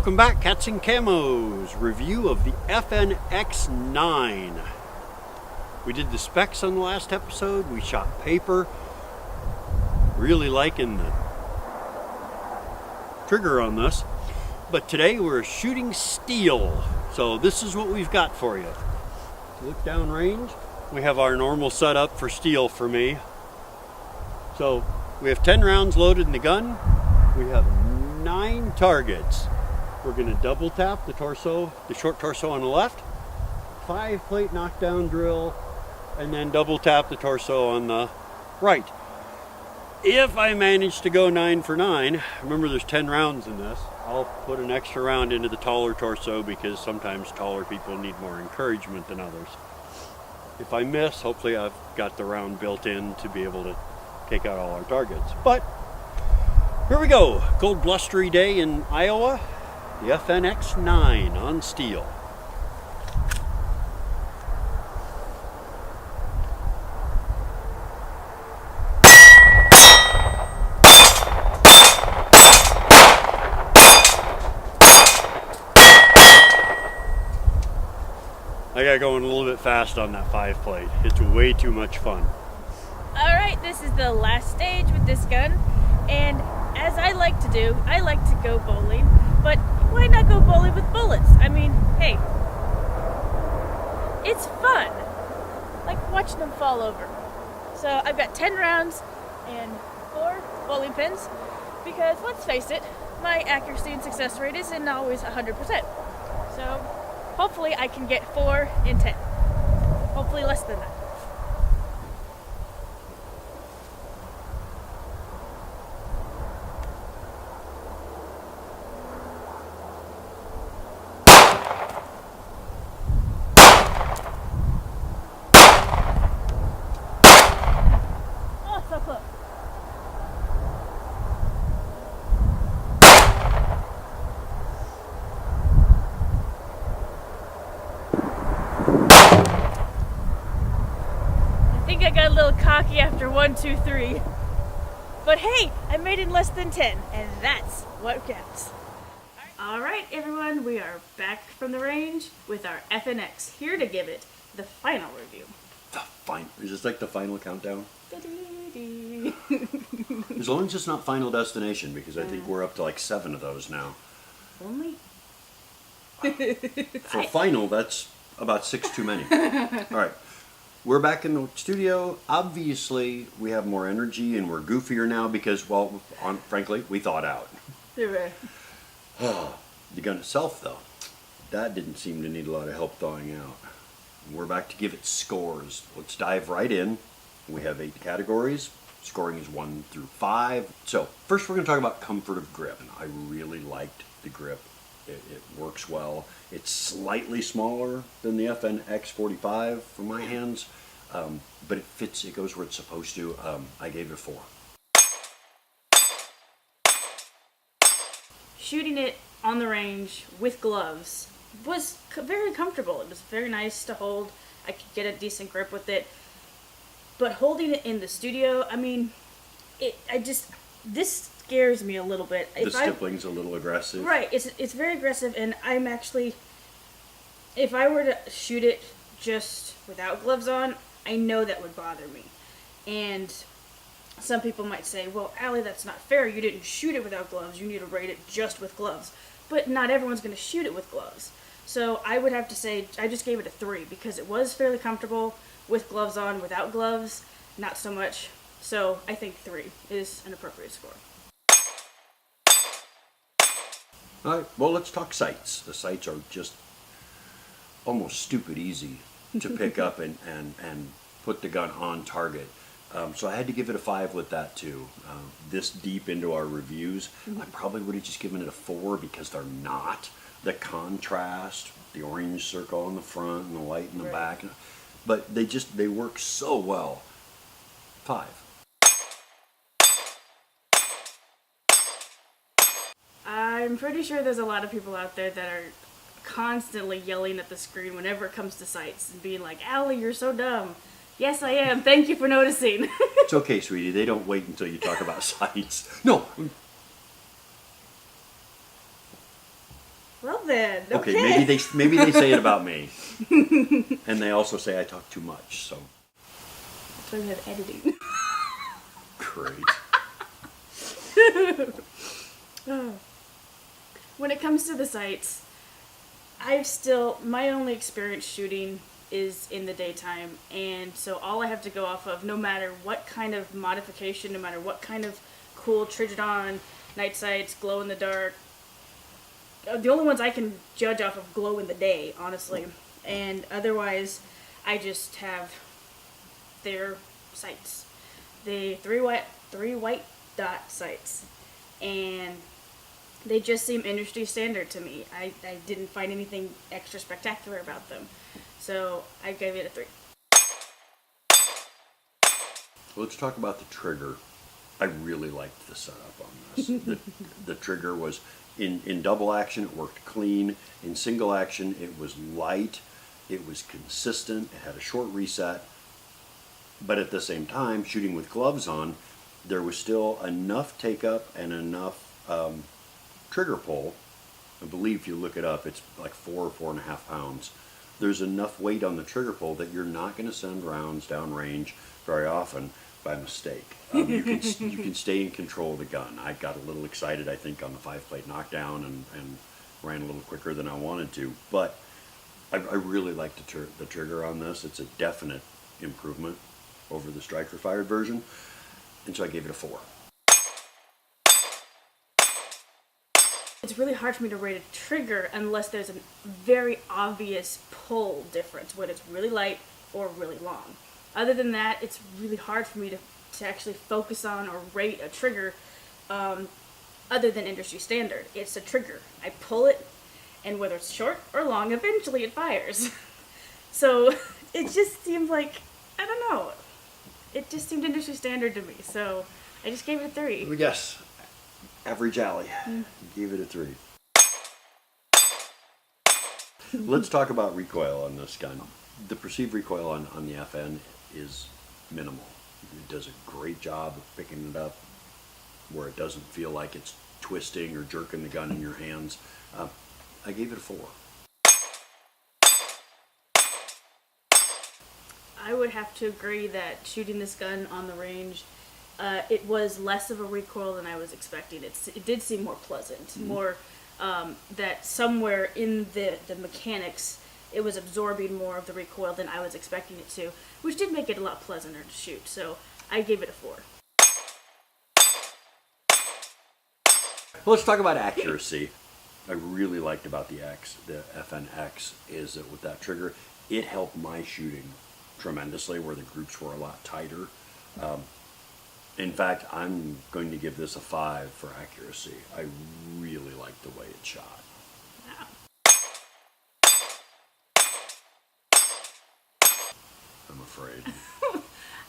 Welcome back, Cats and Camos. Review of the FNX 9. We did the specs on the last episode. We shot paper. Really liking the trigger on this. But today we're shooting steel. So this is what we've got for you. Look downrange. We have our normal setup for steel for me. So we have 10 rounds loaded in the gun. We have 9 targets. We're going to double tap the torso, the short torso on the left, 5-plate knockdown drill, and then double tap the torso on the right. If I manage to go 9 for 9, remember there's 10 rounds in this, I'll put an extra round into the taller torso because sometimes taller people need more encouragement than others. If I miss, hopefully I've got the round built in to be able to take out all our targets. But here we go, cold blustery day in Iowa. The FNX 9 on steel. I got going a little bit fast on that 5-plate. It's way too much fun. Alright, this is the last stage with this gun, and as I like to do, I like to go bowling, but why not go bowling with bullets? I mean, hey, it's fun. Like watching them fall over. So I've got 10 rounds and 4 bowling pins because let's face it, my accuracy and success rate isn't always 100%. So hopefully I can get 4 in 10. Hopefully less than that. I got a little cocky after 1, 2, 3. But hey, I made it in less than 10, and that's what counts. Alright everyone, we are back from the range with our FNX, here to give it the final review. Is this like the final countdown? As long as it's not Final Destination, because I think we're up to like 7 of those now. Only? For final, that's about 6 too many. Alright. We're back in the studio. Obviously, we have more energy and we're goofier now because, well, frankly, we thawed out. The gun itself, though, that didn't seem to need a lot of help thawing out. We're back to give it scores. Let's dive right in. We have 8 categories. Scoring is 1 through 5. So, first we're going to talk about comfort of grip. And I really liked the grip. It works well. It's slightly smaller than the FNX 45 for my hands, but it fits. It goes where it's supposed to. I gave it a 4. Shooting it on the range with gloves was very comfortable. It was very nice to hold. I could get a decent grip with it. But holding it in the studio, I mean, this scares me a little bit. The stippling's a little aggressive. Right, it's very aggressive, and I'm actually, if I were to shoot it just without gloves on, I know that would bother me. And some people might say, well, Allie, that's not fair. You didn't shoot it without gloves. You need to rate it just with gloves. But not everyone's going to shoot it with gloves. So I would have to say, I just gave it a 3 because it was fairly comfortable with gloves on. Without gloves, not so much. So I think 3 is an appropriate score. Alright, well, let's talk sights. The sights are just almost stupid easy to pick up and put the gun on target. So I had to give it a 5 with that too. This deep into our reviews, I probably would have just given it a 4 because they're not. The contrast, the orange circle on the front and the light in the back, but they work so well. 5. I'm pretty sure there's a lot of people out there that are constantly yelling at the screen whenever it comes to sights and being like, Allie, you're so dumb. Yes, I am. Thank you for noticing. It's okay, sweetie. They don't wait until you talk about sights. No. Well then, Okay, okay. maybe they say it about me, and they also say I talk too much. So That's why we have editing. great. When it comes to the sights, my only experience shooting is in the daytime, and so all I have to go off of, no matter what kind of modification, no matter what kind of cool Tridon, night sights, glow in the dark, the only ones I can judge off of glow in the day, honestly, and otherwise, I just have their sights, the three white dot sights, and they just seem industry standard to me. I didn't find anything extra spectacular about them. So I gave it a 3. Let's talk about the trigger. I really liked the setup on this. The trigger was in double action, it worked clean. In single action, it was light. It was consistent. It had a short reset. But at the same time, shooting with gloves on, there was still enough take up and enough trigger pull. I believe if you look it up, it's like 4 or 4.5 pounds. There's enough weight on the trigger pull that you're not going to send rounds downrange very often by mistake. You can stay in control of the gun. I got a little excited, I think, on the 5-plate knockdown and ran a little quicker than I wanted to. But I really like the trigger on this. It's a definite improvement over the striker fired version, and so I gave it a 4. It's really hard for me to rate a trigger unless there's a very obvious pull difference, when it's really light or really long. Other than that, it's really hard for me to actually focus on or rate a trigger other than industry standard. It's a trigger. I pull it, and whether it's short or long, eventually it fires. So it just seemed like, I don't know, it just seemed industry standard to me. So I just gave it a 3. Yes, average alley. Gave it a 3. Let's talk about recoil on this gun. The perceived recoil on the FN is minimal. It does a great job of picking it up where it doesn't feel like it's twisting or jerking the gun in your hands. I gave it a 4. I would have to agree that shooting this gun on the range, it was less of a recoil than I was expecting. It did seem more pleasant, more that somewhere in the mechanics, it was absorbing more of the recoil than I was expecting it to, which did make it a lot pleasanter to shoot. So I gave it a 4. Let's talk about accuracy. I really liked about the FNX, is that with that trigger, it helped my shooting tremendously where the groups were a lot tighter. In fact, I'm going to give this a 5 for accuracy. I really liked the way it shot. Wow. I'm afraid.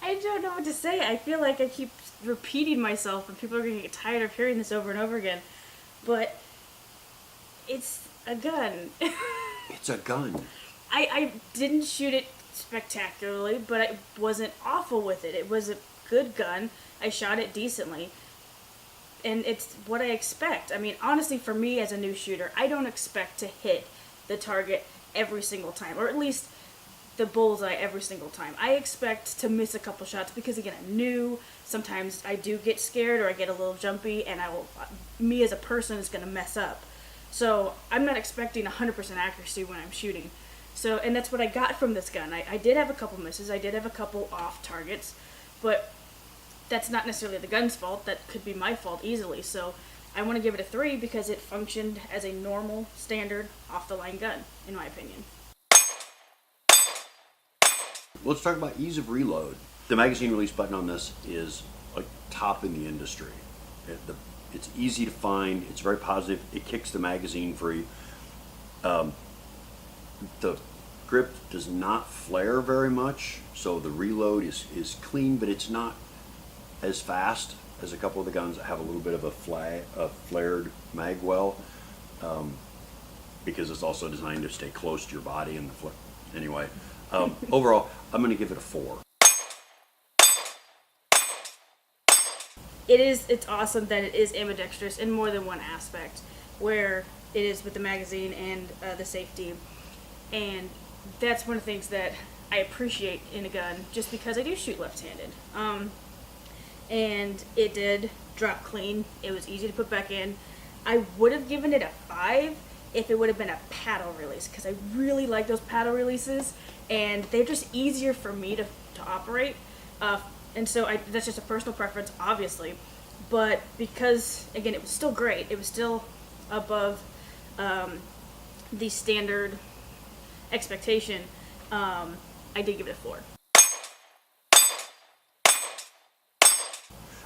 I don't know what to say. I feel like I keep repeating myself, and people are going to get tired of hearing this over and over again. But it's a gun. It's a gun. I didn't shoot it spectacularly, but I wasn't awful with it. It was a good gun. I shot it decently. And it's what I expect. I mean, honestly, for me as a new shooter, I don't expect to hit the target every single time, or at least the bullseye every single time. I expect to miss a couple shots because, again, I'm new. Sometimes I do get scared or I get a little jumpy, and me as a person is going to mess up. So I'm not expecting 100% accuracy when I'm shooting. So, and that's what I got from this gun. I did have a couple misses. I did have a couple off targets, but that's not necessarily the gun's fault. That could be my fault easily. So I want to give it a 3 because it functioned as a normal, standard, off-the-line gun, in my opinion. Let's talk about ease of reload. The magazine release button on this is like top in the industry. It's easy to find. It's very positive. It kicks the magazine free. The grip does not flare very much, so the reload is clean, but it's not as fast as a couple of the guns that have a little bit of a flared mag well, because it's also designed to stay close to your body and the flare. Anyway, overall, I'm going to give it a 4. It's awesome that it is ambidextrous in more than one aspect, where it is with the magazine and the safety. And that's one of the things that I appreciate in a gun, just because I do shoot left-handed. And it did drop clean. It was easy to put back in. I would have given it a 5 if it would have been a paddle release, because I really like those paddle releases, and they're just easier for me to operate. And so that's just a personal preference, obviously. But because, again, it was still great. It was still above the standard expectation. I did give it a 4.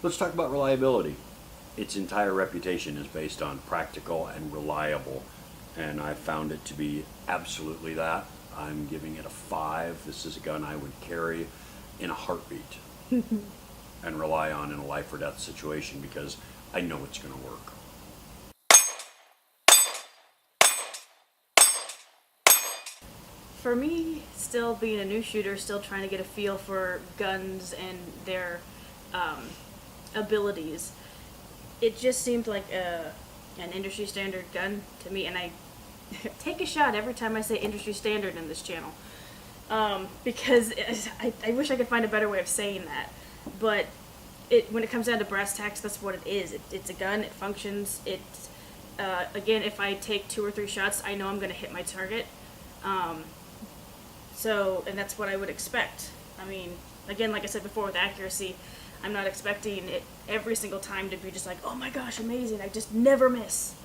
Let's talk about reliability. Its entire reputation is based on practical and reliable, and I found it to be absolutely that. I'm giving it a 5. This is a gun I would carry in a heartbeat and rely on in a life or death situation, because I know it's going to work. For me, still being a new shooter, still trying to get a feel for guns and their abilities, it just seemed like an industry standard gun to me, and I take a shot every time I say industry standard in this channel, because I wish I could find a better way of saying that, but when it comes down to brass tacks, that's what it is. It's a gun, it functions, again, if I take 2 or 3 shots, I know I'm going to hit my target, and that's what I would expect. I mean, again, like I said before, with accuracy, I'm not expecting it every single time to be just like, oh my gosh, amazing, I just never miss.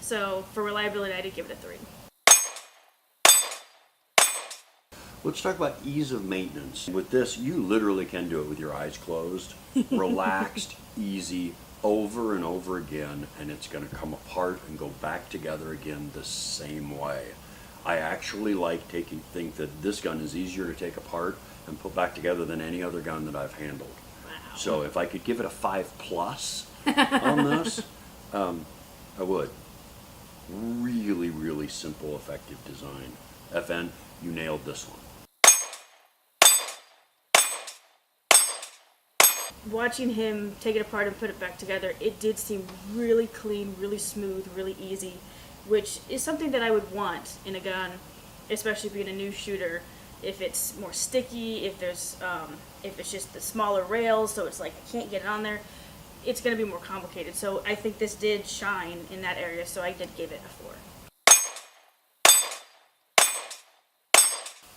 So for reliability, I did give it a 3. Let's talk about ease of maintenance. With this, you literally can do it with your eyes closed, relaxed, easy, over and over again, and it's going to come apart and go back together again the same way. I actually think that this gun is easier to take apart and put back together than any other gun that I've handled. Wow. So if I could give it a 5+ on this, I would. Really, really simple, effective design. FN, you nailed this one. Watching him take it apart and put it back together, it did seem really clean, really smooth, really easy, which is something that I would want in a gun, especially being a new shooter. If it's more sticky, if it's just the smaller rails, so it's like I can't get it on there, it's going to be more complicated. So I think this did shine in that area, so I did give it a 4.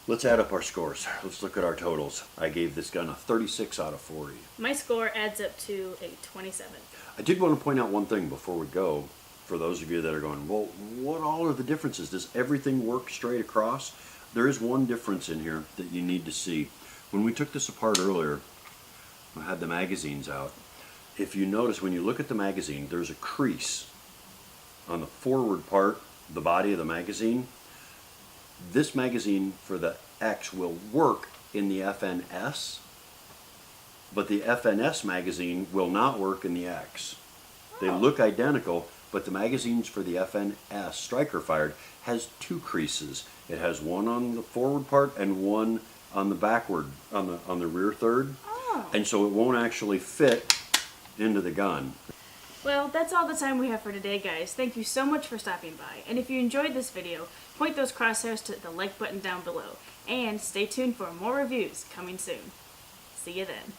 Let's add up our scores. Let's look at our totals. I gave this gun a 36 out of 40. My score adds up to a 27. I did want to point out one thing before we go, for those of you that are going, well, what all are the differences? Does everything work straight across? There is one difference in here that you need to see. When we took this apart earlier, I had the magazines out. If you notice, when you look at the magazine, there's a crease on the forward part, the body of the magazine. This magazine for the X will work in the FNS, but the FNS magazine will not work in the X. They look identical, but the magazines for the FNS striker fired has 2 creases. It has one on the forward part and one on the backward, on the rear third. Oh. And so it won't actually fit into the gun. Well, that's all the time we have for today, guys. Thank you so much for stopping by. And if you enjoyed this video, point those crosshairs to the like button down below. And stay tuned for more reviews coming soon. See you then.